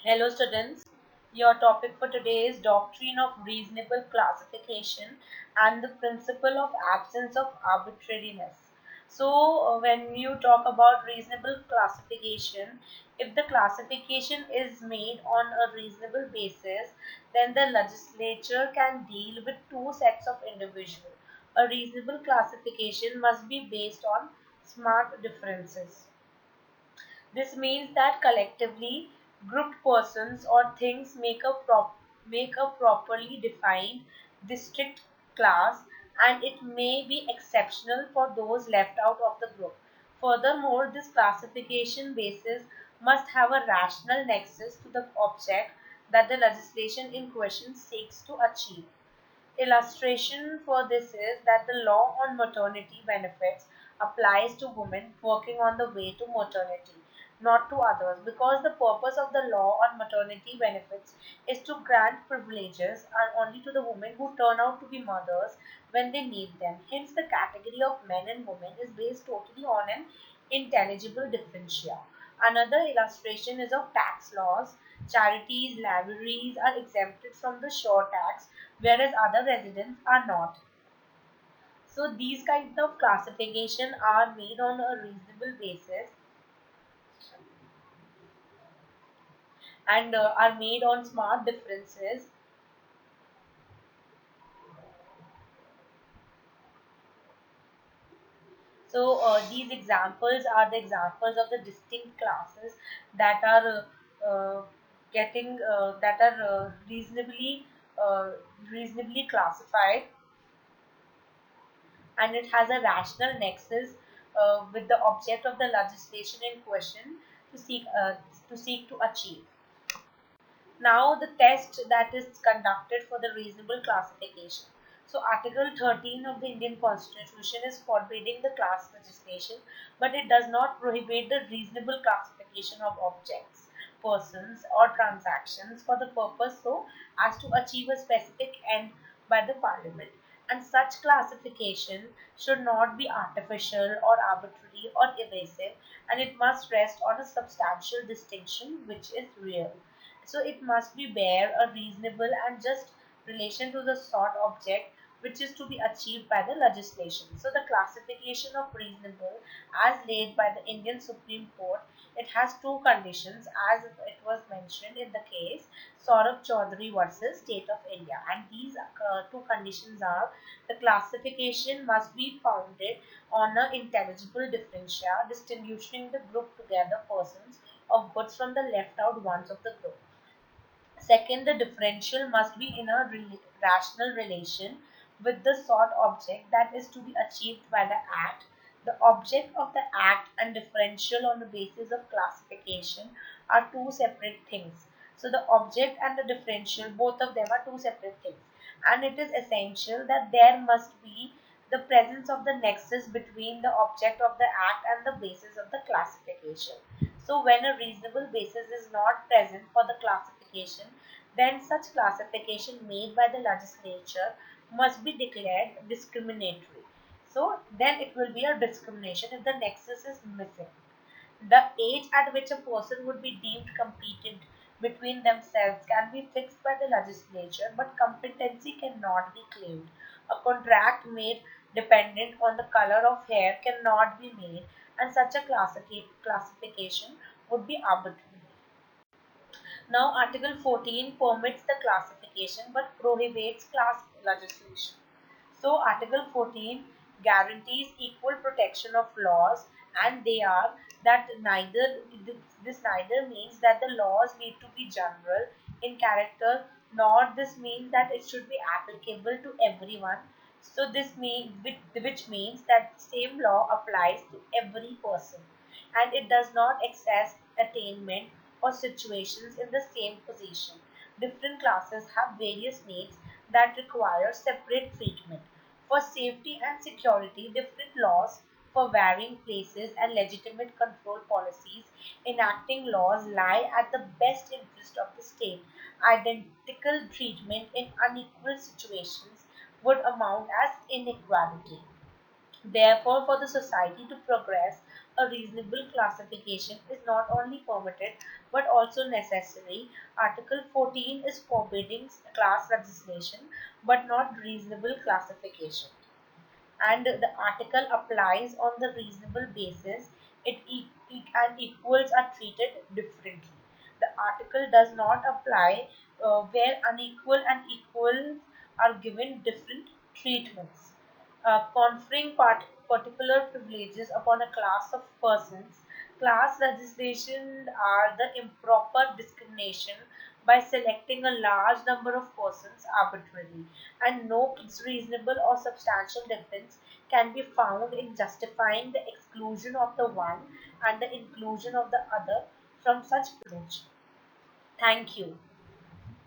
Hello students, your topic for today is Doctrine of Reasonable Classification and the Principle of Absence of Arbitrariness. When you talk about reasonable classification, if the classification is made on a reasonable basis, then the legislature can deal with two sets of individuals. A reasonable classification must be based on smart differences. This means that collectively grouped persons or things make a properly defined distinct class, and it may be exceptional for those left out of the group. Furthermore, this classification basis must have a rational nexus to the object that the legislation in question seeks to achieve. Illustration for this is that the law on maternity benefits applies to women working on the way to maternity, not to others, because the purpose of the law on maternity benefits is to grant privileges and only to the women who turn out to be mothers when they need them. Hence, the category of men and women is based totally on an intelligible differentia. Another illustration is of tax laws. Charities, libraries are exempted from the shore tax, whereas other residents are not. So these kinds of classification are made on a reasonable basis and are made on smart differences. These examples are the examples of the distinct classes that are getting that are uh, reasonably classified, and it has a rational nexus with the object of the legislation in question to seek to achieve. Now, the test that is conducted for the reasonable classification. So, Article 13 of the Indian Constitution is forbidding the class legislation, but it does not prohibit the reasonable classification of objects, persons, or transactions for the purpose so as to achieve a specific end by the Parliament. And such classification should not be artificial or arbitrary or evasive, and it must rest on a substantial distinction which is real. So it must be bear a reasonable and just relation to the sought object which is to be achieved by the legislation. So the classification of reasonable as laid by the Indian Supreme Court, it has two conditions as it was mentioned in the case Saurabh Chaudhary versus State of India, and these two conditions are: the classification must be founded on an intelligible differentia distinguishing the group together persons of goods from the left out ones of the group. Second, the differential must be in a rational relation with the sought object that is to be achieved by the act. The object of the act and differential on the basis of classification are two separate things. So the object and the differential, both of them are two separate things. And it is essential that there must be the presence of the nexus between the object of the act and the basis of the classification. So when a reasonable basis is not present for the classification, then such classification made by the legislature must be declared discriminatory. So then it will be a discrimination if the nexus is missing. The age at which a person would be deemed competent between themselves can be fixed by the legislature, but competency cannot be claimed. A contract made dependent on the color of hair cannot be made, and such a classification would be arbitrary. Now, Article 14 permits the classification but prohibits class legislation. So, Article 14 guarantees equal protection of laws, and they are that neither this neither means that the laws need to be general in character, nor this means that it should be applicable to everyone. So, which means that the same law applies to every person, and it does not access attainment or situations in the same position. Different classes have various needs that require separate treatment. For safety and security, different laws for varying places and legitimate control policies enacting laws lie at the best interest of the state. Identical treatment in unequal situations would amount as inequality. Therefore, for the society to progress, a reasonable classification is not only permitted but also necessary. Article 14 is forbidding class legislation but not reasonable classification, and the article applies on the reasonable basis. It and equals are treated differently. The article does not apply where unequal and equal are given different treatments. Conferring particular privileges upon a class of persons. Class legislation are the improper discrimination by selecting a large number of persons arbitrarily, and no reasonable or substantial difference can be found in justifying the exclusion of the one and the inclusion of the other from such privilege. Thank you.